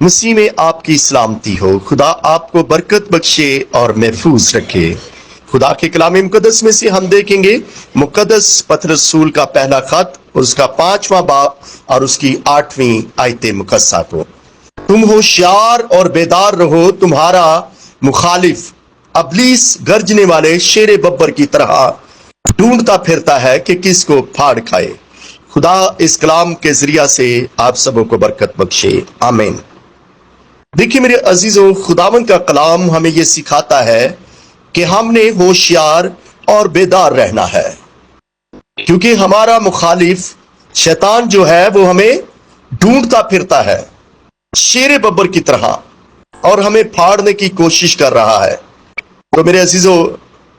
मसीह में आपकी सलामती हो। खुदा आपको बरकत बख्शे और महफूज रखे। खुदा के कलाम मुकद्दस में से हम देखेंगे मुकद्दस पत्र रसूल का पहला खत, उसका 5वां बाब और उसकी 8वीं आयत मुकद्दसा को। तुम होशियार और बेदार रहो, तुम्हारा मुखालिफ अबलीस गर्जने वाले शेर बब्बर की तरह ढूंढता फिरता है कि किसको फाड़ खाए। खुदा इस कलाम के जरिया से आप सबों को बरकत बख्शे, आमीन। देखिए मेरे अजीजों, खुदावन का कलाम हमें यह सिखाता है कि हमने होशियार और बेदार रहना है, क्योंकि हमारा मुखालिफ शैतान जो है वो हमें ढूंढता फिरता है शेर बब्बर की तरह और हमें फाड़ने की कोशिश कर रहा है। तो मेरे अजीजों,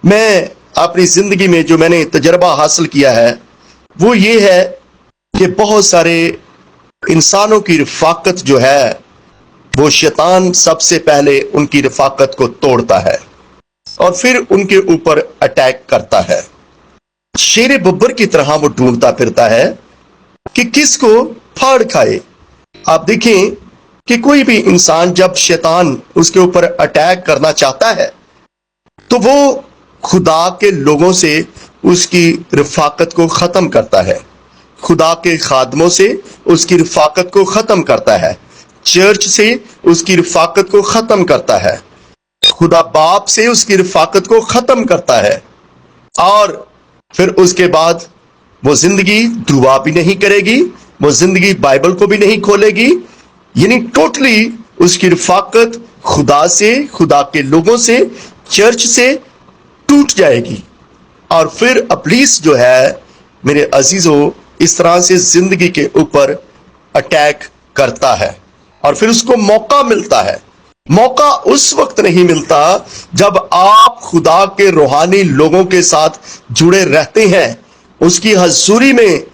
मैं अपनी जिंदगी में जो मैंने तजर्बा हासिल किया है वो ये है कि बहुत सारे इंसानों की रफाकत जो है वो शैतान सबसे पहले उनकी रफाकत को तोड़ता है और फिर उनके ऊपर अटैक करता है। शेर बब्बर की तरह वो ढूंढता फिरता है कि किसको फाड़ खाए। आप देखें कि कोई भी इंसान जब शैतान उसके ऊपर अटैक करना चाहता है तो वो खुदा के लोगों से उसकी रफाकत को खत्म करता है, खुदा के खादमों से उसकी रफाकत को खत्म करता है, चर्च से उसकी रफाकत को खत्म करता है, खुदा बाप से उसकी रफाकत को खत्म करता है और फिर उसके बाद वो जिंदगी दुआ भी नहीं करेगी, वो जिंदगी बाइबल को भी नहीं खोलेगी, यानी टोटली उसकी रफाकत खुदा से, खुदा के लोगों से, चर्च से टूट जाएगी। और फिर अबलीस जो है मेरे अजीजों इस तरह से जिंदगी के ऊपर अटैक करता है और फिर उसको मौका मिलता है। मौका उस वक्त नहीं मिलता जब आप खुदा के रूहानी लोगों के साथ जुड़े रहते हैं, उसकी हजूरी में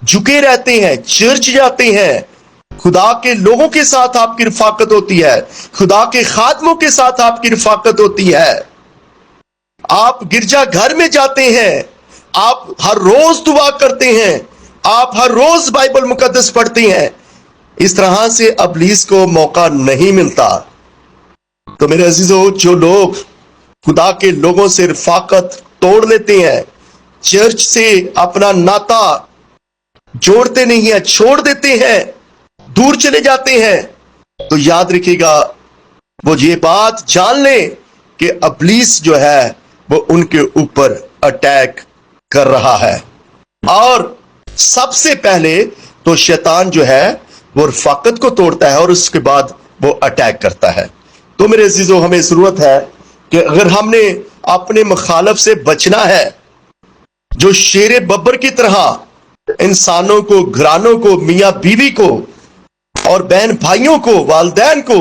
झुके रहते हैं, चर्च जाते हैं, खुदा के लोगों के साथ आपकी रफाकत होती है, खुदा के खादमों के साथ आपकी रफाकत होती है, आप गिरजा घर में जाते हैं, आप हर रोज दुआ करते हैं, आप हर रोज बाइबल मुकद्दस पढ़ते हैं। इस तरह से अबलीस को मौका नहीं मिलता। तो मेरे अजीजों, जो लोग खुदा के लोगों से रफाकत तोड़ लेते हैं, चर्च से अपना नाता जोड़ते नहीं है, छोड़ देते हैं, दूर चले जाते हैं, तो याद रखिएगा वो ये बात जान ले कि अबलीस जो है वो उनके ऊपर अटैक कर रहा है। और सबसे पहले तो शैतान जो है वो रफाकत को तोड़ता है और उसके बाद वो अटैक करता है। तो मेरे अजीजों, हमें जरूरत है कि अगर हमने अपने मुखालिफ से बचना है जो शेर बब्बर की तरह इंसानों को, घरानों को, मियां बीवी को और बहन भाइयों को, वालिदैन को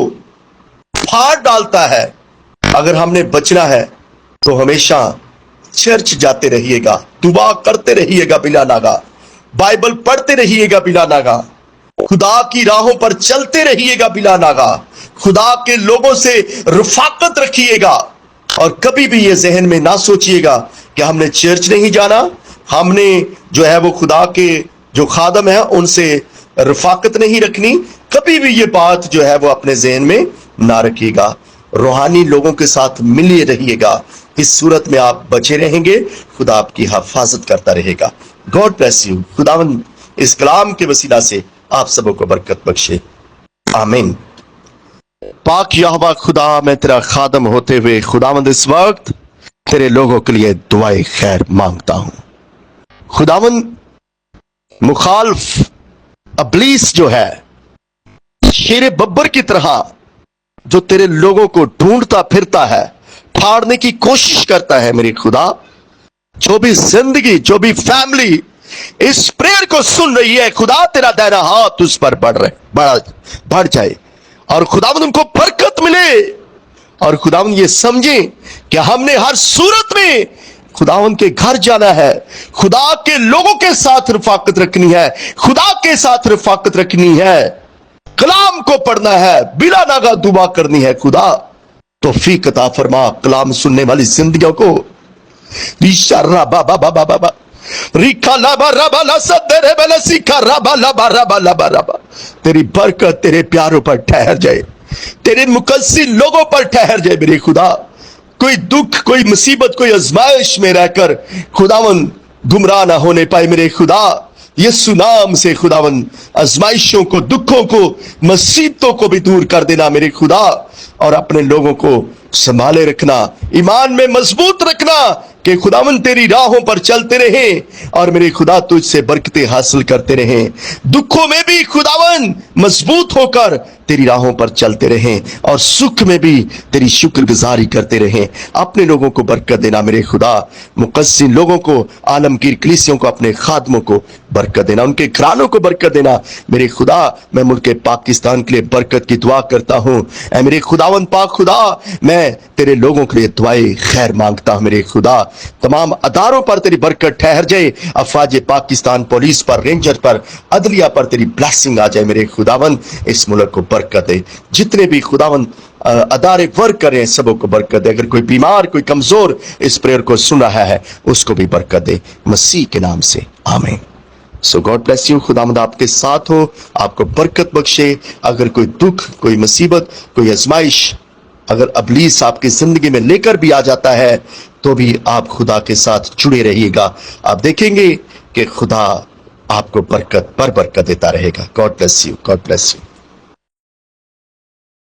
फाड़ डालता है, अगर हमने बचना है तो हमेशा चर्च जाते रहिएगा, दुआ करते रहिएगा बिला नागा, बाइबल पढ़ते रहिएगा बिला नागा, खुदा की राहों पर चलते रहिएगा बिला नागा, खुदा के लोगों से रफाकत रखिएगा और कभी भी ये जहन में ना सोचिएगा कि हमने चर्च नहीं जाना, हमने जो है वो खुदा के जो खादम है उनसे रफाकत नहीं रखनी। कभी भी ये बात जो है वो अपने जहन में ना रखिएगा। रूहानी लोगों के साथ मिलिए रहिएगा, इस सूरत में आप बचे रहेंगे, खुदा आपकी हिफाजत करता रहेगा। God bless you. खुदावन इस कलाम के वसीला से आप सबों को बरकत बख्शे, आमीन। पाक यहोवा खुदा, मैं तेरा खादम होते हुए खुदावंद इस वक्त तेरे लोगों के लिए दुआए खैर मांगता हूं। खुदावंद मुखालिफ अबलीस जो है शेर बब्बर की तरह जो तेरे लोगों को ढूंढता फिरता है, फाड़ने की कोशिश करता है, मेरे खुदा जो भी जिंदगी, जो भी फैमिली इस प्रेयर को सुन रही है, खुदा तेरा दाहिना हाथ उस पर बढ़ जाए और खुदावंद उनको बरकत मिले और खुदावंद ये समझे कि हमने हर सूरत में खुदावंद के घर जाना है, खुदा के लोगों के साथ रफाकत रखनी है, खुदा के साथ रफाकत रखनी है, कलाम को पढ़ना है, बिला नागा दुआ करनी है। खुदा तौफीक अता फरमा कलाम सुनने वाली जिंदगियों को। रीखा लाबा रबा ला सदरे बला सीखा रबा लबा रबा लबा रबा। तेरी बरकत तेरे प्यारों पर ठहर जाए, तेरे मुकद्दस लोगों पर ठहर जाए मेरे खुदा। कोई दुख, कोई मुसीबत, कोई आजमाइश में रहकर खुदावन गुमराह ना होने पाए मेरे खुदा। यीशु नाम से खुदावन आजमाइशों को, दुखों को, मुसीबतों को भी दूर कर देना मेरे खुदा, और अपने लोगों को संभाले रखना, ईमान में मजबूत रखना कि खुदावन तेरी राहों पर चलते रहे और मेरे खुदा तुझसे बरकतें हासिल करते रहें। दुखों में भी खुदावन मजबूत होकर तेरी राहों पर चलते रहें और सुख में भी तेरी शुक्रगुजारी करते रहें। अपने लोगों को बरकत देना मेरे खुदा, मुकद्दस लोगों को, आलमगीर कलीसियों को, अपने खादमों को बरकत देना, उनके घरानों को बरकत देना मेरे खुदा। मैं मुल्क पाकिस्तान के लिए बरकत की दुआ करता हूँ। ऐ मेरे खुदावन पाक खुदा, मैं तेरे लोगों के लिए दुआए खैर मांगता हूँ मेरे खुदा। तमाम अदारों पर तेरी बरकत ठहर जाए, अफवाज पाकिस्तान, पुलिस पर, रेंजर पर, अदलिया पर तेरी ब्लेसिंग आ जाए मेरे खुदावन। इस मुल्क को बरकत दे, जितने भी खुदावन अदारे वर्क करें सबों को बरकत दे। अगर कोई बीमार, कोई कमजोर इस प्रेयर को सुन रहा है उसको भी बरकत दे, मसीह के नाम से आमीन। सो गॉड ब्लेस यू। खुदावंद आपके साथ हो, आपको बरकत बख्शे। अगर कोई दुख, कोई मुसीबत, कोई आजमाइश अगर अबलीस आपकी जिंदगी में लेकर भी आ जाता है तो भी आप खुदा के साथ जुड़े रहिएगा। आप देखेंगे कि खुदा आपको बरकत पर बरकत देता रहेगा। God bless you, God bless you.